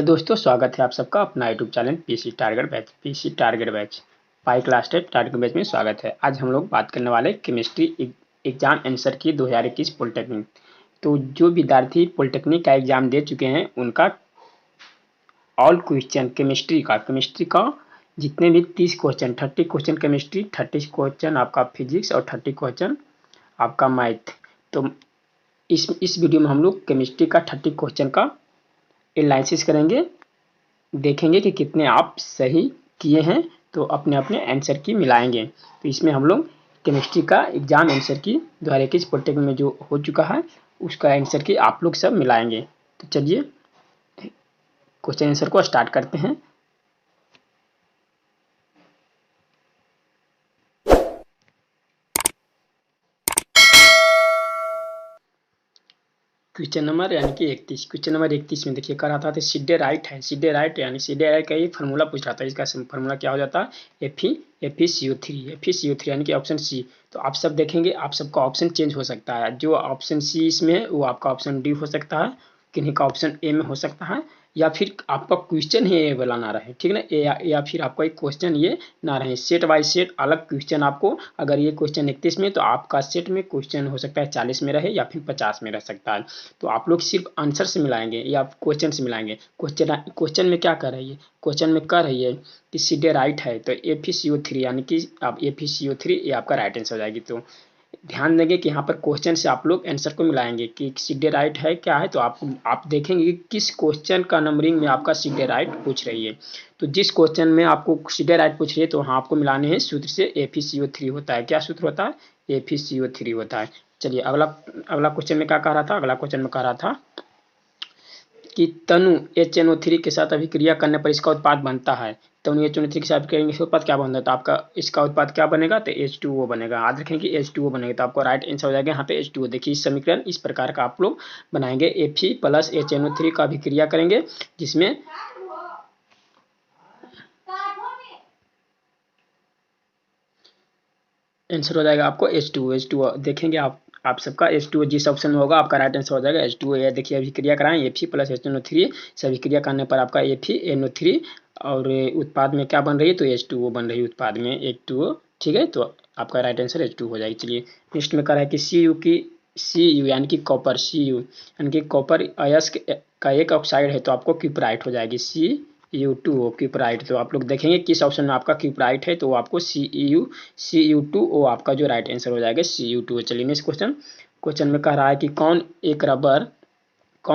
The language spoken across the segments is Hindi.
दोस्तों, स्वागत है आप सबका अपना YouTube channel PC target batch pi class test target batch में स्वागत है। आज हम लोग बात करने वाले केमिस्ट्री एग्जाम आंसर की 2021 पॉलिटेक्निक। तो जो विद्यार्थी पॉलिटेक्निक का एग्जाम दे चुके हैं उनका ऑल क्वेश्चन केमिस्ट्री का जितने भी 30 क्वेश्चन 30 क्वेश्चन केमिस्ट्री, 30 क्वेश्चन आपका फिजिक्स और 30 क्वेश्चन आपका मैथ। तो इस वीडियो में हम लोग केमिस्ट्री का 30 क्वेश्चन का एनालिसिस करेंगे, देखेंगे कि कितने आप सही किए हैं, तो अपने अपने आंसर की मिलाएंगे। तो इसमें हम लोग केमिस्ट्री का एग्जाम आंसर की 2021 पॉलिटेक्निक में जो हो चुका है उसका आंसर की आप लोग सब मिलाएंगे। तो चलिए क्वेश्चन आंसर को स्टार्ट करते हैं। क्वेश्चन नंबर यानी कि 31। क्वेश्चन नंबर 31 में देखिए कर रहा था सीधे राइट है। सीधे राइट यानी सीधे राइट का ये फार्मूला पूछ रहा था। इसका फार्मूला क्या हो जाता है? FeCO3 यानी कि ऑप्शन सी। तो आप सब देखेंगे, आप सबका ऑप्शन चेंज हो सकता है। जो ऑप्शन सी इसमें है वो आपका ऑप्शन डी हो सकता है, किन्हीं का ऑप्शन ए में हो सकता है, या फिर आपका क्वेश्चन ही ए वाला ना रहे, ठीक है ना, या फिर आपका एक क्वेश्चन ये ना रहे। सेट बाय सेट अलग क्वेश्चन आपको, अगर ये क्वेश्चन 31 में तो आपका सेट में क्वेश्चन हो सकता है 40 में रहे या फिर 50 में रह सकता है। तो आप लोग सिर्फ आंसर से मिलाएंगे या क्वेश्चन से मिलाएंगे। क्वेश्चन में क्या कर रही है? क्वेश्चन में कर रही है कि सीधे राइट है, तो FeCO3 यानी कि आप FeCO3 ये आपका राइट आंसर हो जाएगी। तो ध्यान देंगे कि यहाँ पर क्वेश्चन से आप लोग आंसर को मिलाएंगे कि सीधे राइट है क्या है। तो आप देखेंगे कि किस क्वेश्चन का नंबरिंग में आपका सीधे राइट पूछ रही है। तो जिस क्वेश्चन में आपको सीधे राइट पूछ रही है तो वहाँ आपको मिलाने हैं सूत्र से। FeCO3 होता है। क्या सूत्र होता है? FeCO3 होता है। चलिए अगला क्वेश्चन में क्या कह रहा था? अगला क्वेश्चन में कह रहा था कि तनु HNO3 के साथ अभिक्रिया करने पर इसका उत्पाद बनता है। तनु HNO3 के साथ करेंगे इसका उत्पाद क्या बनता है? तो आपका इसका उत्पाद क्या बनेगा? तो H2O बनेगा। याद रखें कि H2O बनेगा, तो आपको राइट आंसर हो जाएगा यहाँ पे H2O। देखिए इस समीकरण इस प्रकार का आप लोग बनाएंगे। Fe प्लस HNO3 का अभिक्रिया करेंगे जिसमें आंसर हो जाएगा आपको H2O। देखेंगे आप सबका H2O जिस ऑप्शन में होगा आपका राइट आंसर हो जाएगा H2O। ये देखिए अभिक्रिया कराएं Fe प्लस HNO3 से अभिक्रिया करने पर आपका FeNO3 और उत्पाद में क्या बन रही है? तो H2O बन रही है उत्पाद में H2O, ठीक है। तो आपका राइट आंसर H2 हो जाएगी। चलिए नेक्स्ट में करा है कि Cu यानी कि कॉपर, Cu यानी कि कॉपर अयस्क का एक ऑक्साइड है, तो आपको क्यूपराइट हो जाएगी Cu2O क्यूपराइट। तो आप लोग देखेंगे किस ऑप्शन में आपका क्यूपराइट है, तो आपको Cu2O आपका जो राइट आंसर हो जाएगा Cu2O। चलिए नेक्स्ट क्वेश्चन में कह रहा है कि कौन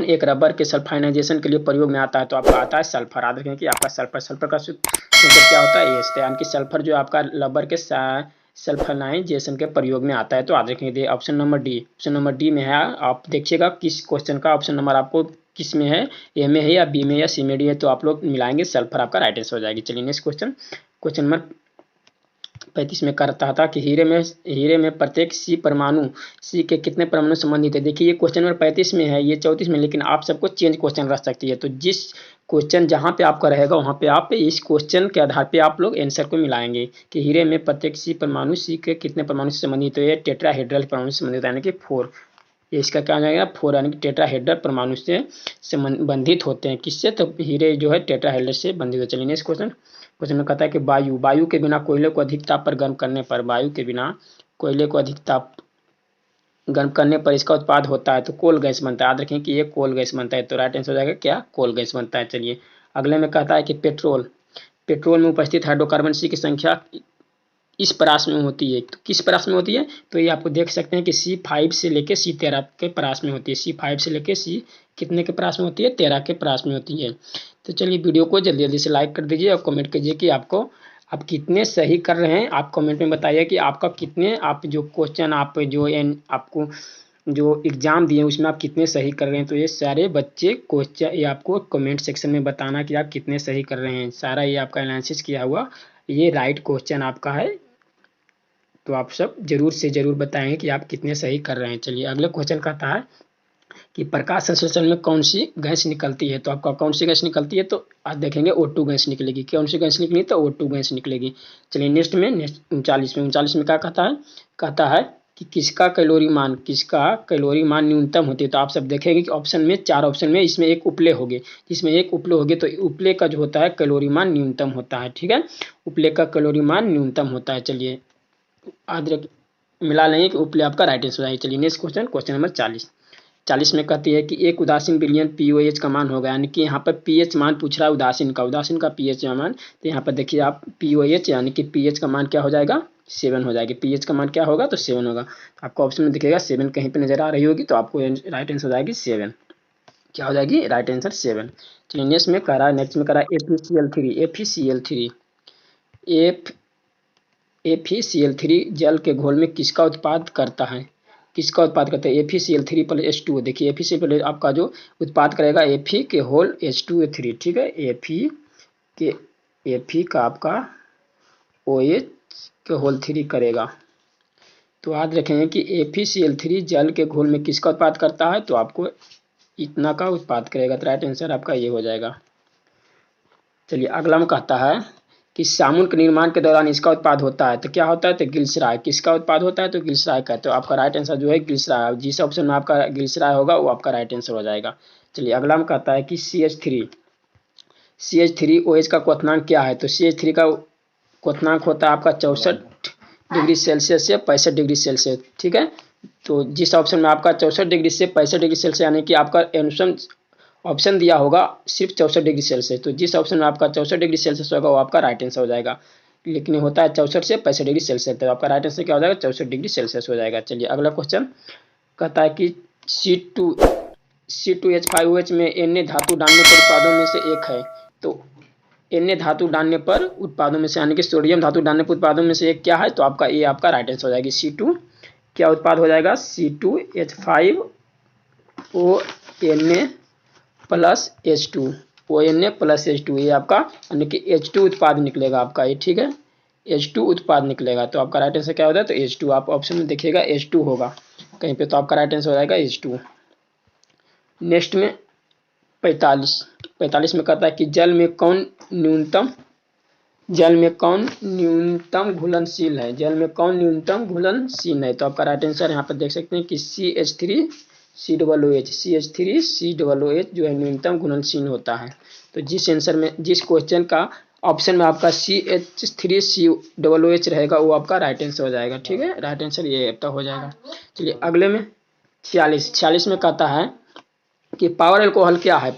एक रबर के सल्फाइनाइजेशन के लिए प्रयोग में आता है? तो आपका आता है सल्फर। याद रखें कि आपका सल्फर का सूत्र क्या होता है? एस, यानी कि सल्फर जो आपका रबर के सल्फाइनाइजेशन के प्रयोग में आता है। तो याद रखेंगे ऑप्शन नंबर डी में है। आप देखिएगा किस क्वेश्चन का ऑप्शन नंबर आपको किस में है, ए में है या बी में या सी में डी है, तो आप लोग मिलाएंगे, सल्फर आपका राइट आंसर हो जाएगी। चलिए नेक्स्ट क्वेश्चन नंबर 35 में करता था कि हीरे में प्रत्येक सी के कितने परमाणु संबंधित है। देखिए ये क्वेश्चन नंबर 35 में है, ये 34 में, लेकिन आप सबको चेंज क्वेश्चन रख सकती है। तो जिस क्वेश्चन जहाँ पे आपका रहेगा वहाँ पे आप इस क्वेश्चन के आधार पे आप लोग आंसर को मिलाएंगे कि हीरे में प्रत्येक सी के कितने परमाणु से संबंधित। तो ये टेट्राहेड्रल परमाणु से संबंधित यानी कि 4। ये इसका क्या हो जाएगा? 4 यानी कि टेट्राहेड्रल परमाणु से संबंधित होते हैं। किससे? तो हीरे जो है टेट्राहेड्रल से बंधित हो। चलिए नेक्स्ट क्वेश्चन में कहता है कि वायु के बिना कोयले को अधिक ताप पर गर्म करने पर, वायु के बिना कोयले को अधिक ताप गर्म करने पर इसका उत्पाद होता है, तो कोल गैस बनता है। याद रखें कि ये कोल गैस बनता है। तो राइट आंसर हो जाएगा क्या? कोल गैस बनता है। चलिए अगले में कहता है कि पेट्रोल में उपस्थित हाइड्रोकार्बन सी की संख्या इस परास में होती है। तो किस परास में होती है? तो ये आपको देख सकते हैं कि C5 से लेके C13 के परास में होती है। C5 से लेके C कितने के परास में होती है? 13 के परास में होती है। तो चलिए वीडियो को जल्दी जल्दी से लाइक कर दीजिए और कमेंट कीजिए कि आप कितने सही कर रहे हैं। आप कमेंट में बताइए कि आपका कितने, आप जो क्वेश्चन आपको जो एग्जाम दिए उसमें आप कितने सही कर रहे हैं। तो ये सारे बच्चे क्वेश्चन ये आपको कमेंट सेक्शन में बताना कि आप कितने सही कर रहे हैं। सारा ये आपका एनालिसिस किया हुआ ये राइट क्वेश्चन आपका है। तो आप सब जरूर से जरूर बताएंगे कि आप कितने सही कर रहे हैं। चलिए अगला क्वेश्चन कहता है कि प्रकाश संश्लेषण में कौन सी गैस निकलती है? तो आपका कौन सी गैस निकलती है? तो आज देखेंगे O2 गैस निकलेगी। कौन सी गैस निकली? तो O2 गैस निकलेगी। चलिए नेक्स्ट में 39 में क्या कहता है? कि किसका कैलोरी मान न्यूनतम होती है। तो आप सब देखेंगे कि ऑप्शन में 4 ऑप्शन में इसमें एक उपले होंगे, जिसमें एक उपले होंगे तो उपले का जो होता है कैलोरी मान न्यूनतम होता है। ठीक है, उपले का कैलोरी मान न्यूनतम होता है। चलिए आज मिला लेंगे कि उपले आपका राइट आंसर है। चलिए नेक्स्ट क्वेश्चन नंबर 40 में कहती है कि एक उदासीन विलयन पीओएच का मान होगा, यानी कि यहाँ पर पीएच मान पूछ रहा है उदासीन का पीएच मान। तो यहाँ पर देखिए आप पीओएच यानी कि पीएच का मान क्या हो जाएगा 7 हो जाएगी। पीएच का मान क्या होगा तो 7 होगा। तो आपको ऑप्शन में दिखेगा 7 कहीं पर नजर आ रही होगी, तो आपको राइट आंसर हो जाएगी 7। क्या हो जाएगी राइट आंसर 7। चलिए नेक्स्ट में कह रहा है FeCl3 जल के घोल में किसका उत्पाद करता है। FeCl3 plus H2O। देखिए Fe प्लस आपका जो उत्पाद करेगा Fe के होल H2O3। ठीक है, Fe का आपका OH के होल 3 करेगा। तो याद रखेंगे कि FeCl3 जल के घोल में किसका उत्पाद करता है, तो आपको इतना का उत्पाद करेगा। तो राइट आंसर आपका ये हो जाएगा। चलिए अगला में कहता है कि साबुन के निर्माण के दौरान इसका उत्पाद होता है, तो क्या होता है तो ग्लिसराय। किसका उत्पाद होता है तो ग्लिसराय का। तो आपका राइट आंसर जो है ग्लिसराय, जिस ऑप्शन में आपका ग्लिसराय होगा वो आपका राइट आंसर हो जाएगा। चलिए अगला में कहता है कि CH3OH का क्वथनांक क्या है। तो CH3 का क्वथनांक होता है आपका 64 डिग्री सेल्सियस से 65 डिग्री सेल्सियस। ठीक है, तो जिस ऑप्शन में आपका 64 डिग्री से 65 डिग्री सेल्सियस यानी कि आपका ऑप्शन दिया होगा सिर्फ 64 डिग्री सेल्सियस, तो जिस ऑप्शन में आपका 64 डिग्री सेल्सियस होगा वो आपका राइट आंसर हो जाएगा। लेकिन होता है 64 से 65 डिग्री सेल्सियस, तो आपका राइट आंसर क्या हो जाएगा 64 डिग्री सेल्सियस हो जाएगा। चलिए अगला क्वेश्चन कहता है कि C2H5OH में Na धातु डालने पर उत्पादों में से एक है। तो Na धातु डालने पर उत्पादों में से यानी कि सोडियम धातु डालने पर उत्पादों में से एक क्या है, तो आपका ये आपका राइट आंसर हो जाएगी। C2 क्या उत्पाद हो जाएगा C2H5ONa plus ONa plus H2, ये आपका यानी कि H2 उत्पाद निकलेगा आपका ये। ठीक है, H2 उत्पाद निकलेगा। तो आपका राइट आंसर क्या होता है तो H2। आप ऑप्शन में देखिएगा H2 होगा कहीं पे, तो आपका राइट आंसर हो जाएगा H2। नेक्स्ट में 45 में कहता है कि जल में कौन न्यूनतम घुलनशील है। तो आपका राइट आंसर यहाँ पर देख सकते हैं कि CH3COOH जो है न्यूनतम घुलनशील होता है। तो जिस क्वेश्चन का ऑप्शन में आपका CH3COOH रहेगा वो आपका राइट आंसर हो जाएगा। ठीक है, राइट आंसर ये आपका हो जाएगा। चलिए अगले में 46 में कहता है कि पावर एल्कोहल क्या है।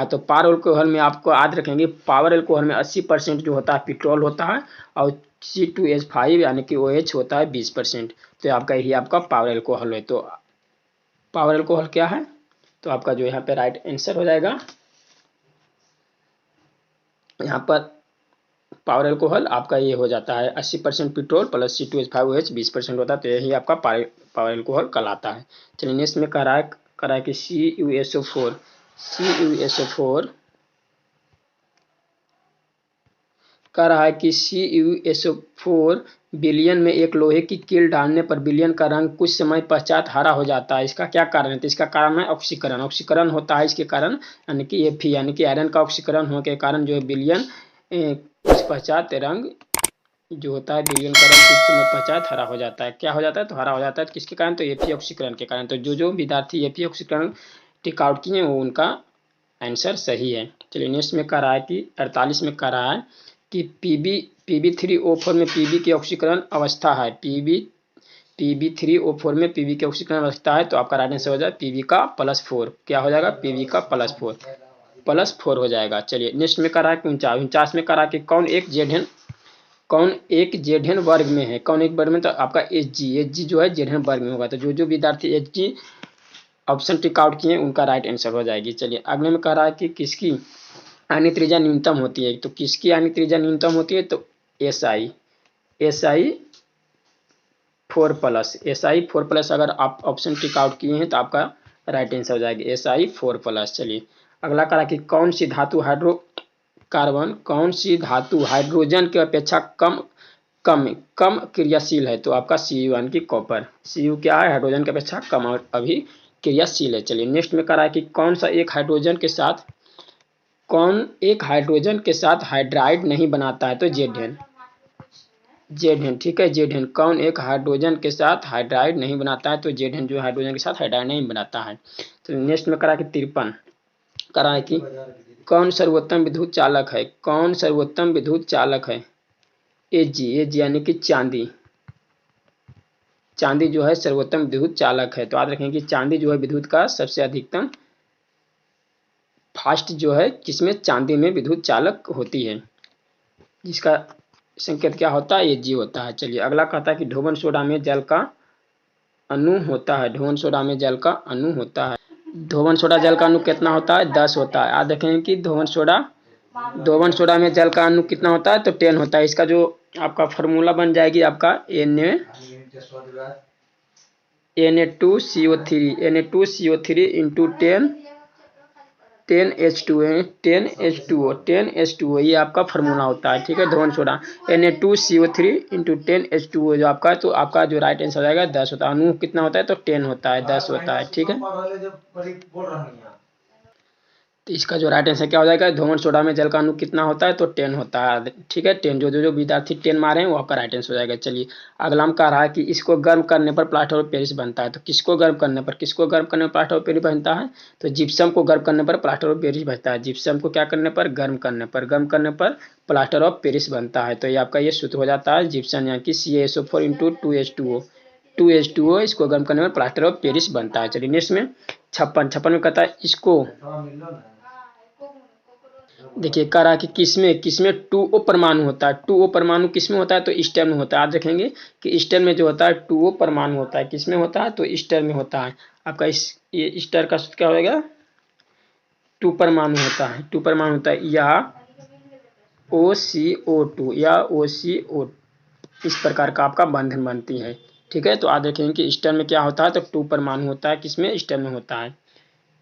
तो पावर एल्कोहल में आपको याद रखेंगे पावर एल्कोहल में 80% जो होता है पेट्रोल होता है और C2H5 यानी कि OH होता है 20%। तो आपका यही आपका पावर एल्कोहल है। तो पावर एल्कोहल क्या है तो आपका जो यहाँ पे राइट आंसर हो जाएगा, यहाँ पर पावर एल्कोहल आपका ये हो जाता है 80% पेट्रोल प्लस C2H5OH 20% होता है। तो यही आपका पावर एल्कोहल कहलाता है। चलिए नेक्स्ट में कह रहा है कि CuSO4 कह रहा है कि CuSO4 विलयन में एक लोहे की कील डालने पर विलयन का रंग कुछ समय पश्चात हरा हो जाता है। इसका क्या कारण है तो इसका कारण है ऑक्सीकरण होता है इसके कारण, यानी कि Fe यानी कि आयरन का ऑक्सीकरण होने के कारण जो है विलयन कुछ पश्चात रंग जो होता है विलयन का रंग कुछ समय पश्चात हरा हो जाता है। क्या हो जाता है तो हरा हो जाता है। किसके कारण तो Fe ऑक्सीकरण के कारण। तो जो विद्यार्थी Fe ऑक्सीकरण टिक आउट किए वो उनका आंसर सही है। चलिए नेक्स्ट में कह रहा है कि 48 में कह रहा है कि Pb3O4 में Pb की ऑक्सीकरण अवस्था है। Pb3O4 में Pb की ऑक्सीकरण अवस्था है। तो आपका राइट आंसर हो जाएगा Pb का +4। क्या हो जाएगा Pb का +4 हो जाएगा। चलिए नेक्स्ट में कह रहा है कि 49 में कह रहा है कि कौन एक जेडन वर्ग में है। तो आपका Hg जो है जेडन वर्ग में होगा। तो जो विद्यार्थी Hg ऑप्शन टिक आउट किए उनका राइट आंसर हो जाएगी। चलिए अगले में कह रहा है कि किसकी आयनिक त्रिज्या न्यूनतम होती है। तो किसकी आयनिक त्रिज्या न्यूनतम होती है तो Si4+। अगर आप ऑप्शन टिक आउट किए हैं तो आपका राइट आंसर हो जाएगी Si4+। चलिए अगला कह रहा है कि कौन सी धातु हाइड्रोजन की अपेक्षा कम क्रियाशील है। तो आपका Cu यानी कि कॉपर। Cu क्या है हाइड्रोजन की अपेक्षा कम और अभी क्रियाशील है। चलिए नेक्स्ट में कह रहा है कि कौन एक हाइड्रोजन के साथ हाइड्राइड नहीं बनाता है तो Zn। जेड, ठीक है, जेड, कौन एक हाइड्रोजन के साथ हाइड्राइड नहीं बनाता है? तो जेड जो हाइड्रोजन के साथ हाइड्राइड नहीं बनाता है। तो नेक्स्ट में करा कि 53 करा है कि कौन सर्वोत्तम विद्युत चालक है? कौन सर्वोत्तम विद्युत चालक है? एजी यानी कि चांदी। चांदी जो है सर्वोत्तम विद्युत चालक है। तो याद रखें कि चांदी जो है विद्युत का सबसे अधिकतम फास्ट जो है किसमें? चांदी में विद्युत चालक होती है, जिसका संकेत क्या होता है? एजी होता है। चलिए अगला कहता है कि ढोवन सोडा में जल का अणु होता है। ढोवन सोडा में जल का अणु होता है। धोवन सोडा जल का अणु कितना होता है? 10 होता है। आप देखेंगे कि धोवन सोडा में जल का अणु कितना होता है? तो 10 होता है। इसका जो आपका फॉर्मूला बन जाएगी आपका Na2CO3 इंटू 10H2O, ये आपका फार्मूला होता है, ठीक है, धोवन सोडा। Na2CO3 इंटू 10H2O जो आपका, तो आपका जो राइट आंसर हो जाएगा 10 होता है। अणु कितना होता है? तो 10 होता है, 10 होता है, ठीक है। तो इसका जो राइट आंसर क्या हो जाएगा? धोवन सोडा में जल का अणु कितना होता है? तो 10 होता है, ठीक है। 10 जो विद्यार्थी 10 मारे हैं वो आपका राइट आंसर हो जाएगा। चलिए अगला हम कह रहा है कि इसको गर्म करने पर प्लास्टर ऑफ पेरिस बनता है। तो किसको गर्म करने पर प्लास्टर ऑफ पेरिस बनता है? तो जिप्सम को गर्म करने पर प्लास्टर ऑफ पेरिस बनता है। जिप्सम को क्या करने पर? गर्म करने पर प्लास्टर ऑफ पेरिस बनता है। तो ये आपका ये सूत्र हो जाता है जिप्सम यानी कि CaSO4 इंटू 2H2O, इसको गर्म करने पर प्लास्टर ऑफ पेरिस बनता है। चलिए नेक्स्ट में 56 में कहता है इसको, देखिए कह रहा है कि किसमें 2O परमाणु होता है? 2O परमाणु किसमें होता है? तो ईस्टर में होता है। याद रखेंगे कि ईस्टर में जो होता है 2O परमाणु होता है। किसमें होता है? तो ईस्टर में होता है। आपका ये ईस्टर का सूत्र क्या होगा? 2 परमाणु होता है या OCO2 या OCO, इस प्रकार का आपका बंधन बनती है, ठीक है। तो याद रखेंगे कि ईस्टर में क्या होता है? तो 2 परमाणु होता है। किसमें? ईस्टर में होता है।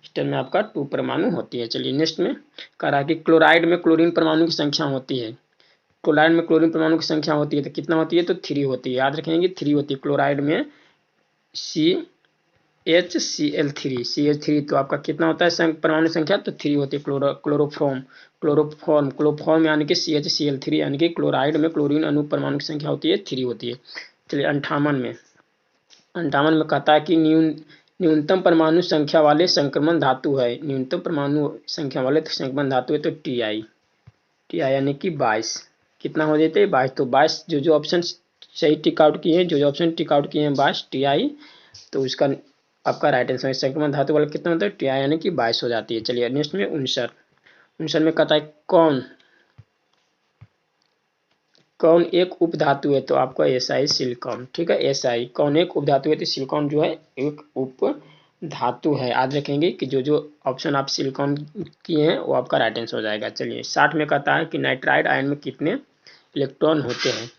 ईस्टर में आपका 2 परमाणु होती है। चलिए नेक्स्ट में कह रहा है कि क्लोराइड में क्लोरीन परमाणु की संख्या होती है। क्लोराइड में क्लोरीन परमाणु की संख्या होती है तो कितना होती है? तो 3 होती है। याद रखेंगे 3 होती है क्लोराइड में। CHCl3 तो आपका कितना होता है परमाणु संख्या? तो 3 होती है। क्लोरोफॉर्म यानी कि CHCl3 यानी कि क्लोराइड में क्लोरीन अणु परमाणु की संख्या होती है 3 होती है। चलिए 58 में कहता है कि न्यूनतम परमाणु संख्या वाले संक्रमण धातु है। न्यूनतम परमाणु संख्या वाले संक्रमण धातु है तो Ti यानी कि 22। कितना हो जाते हैं? 22। तो 22 जो ऑप्शन सही टिक आउट किए हैं, जो ऑप्शन टिक आउट किए हैं 22 Ti, तो उसका आपका राइट आंसर संक्रमण धातु वाला कितना होता है? Ti यानी कि 22 हो जाती है। चलिए नेक्स्ट में 59 में कहता है कौन एक उपधातु है? तो आपका SI सिलिकॉन, ठीक है। SI कौन एक उपधातु है? तो सिलिकॉन जो है एक उप धातु है। याद रखेंगे कि जो ऑप्शन आप सिलिकॉन किए हैं वो आपका राइट आंसर हो जाएगा। चलिए 60 में कहता है कि नाइट्राइड आयन में कितने इलेक्ट्रॉन होते हैं?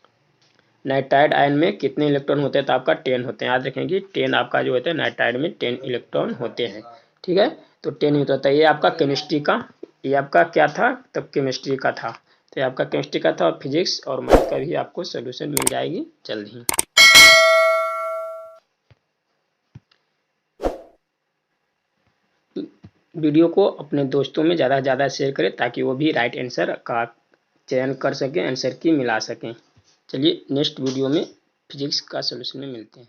नाइट्राइड आयन में कितने इलेक्ट्रॉन होते हैं? तो आपका 10 होते हैं। याद रखेंगे 10 आपका जो होता है नाइट्राइड में 10 इलेक्ट्रॉन होते हैं, ठीक है। तो 10 होता है। ये आपका केमिस्ट्री का, ये आपका क्या था? तब केमिस्ट्री का था। तो आपका केमिस्ट्री का था और फिजिक्स और मैथ का भी आपको सोल्यूशन मिल जाएगी जल्द ही। वीडियो को अपने दोस्तों में ज़्यादा से ज़्यादा शेयर करें ताकि वो भी राइट आंसर का चयन कर सकें, आंसर की मिला सकें। चलिए नेक्स्ट वीडियो में फिजिक्स का सोल्यूशन में मिलते हैं।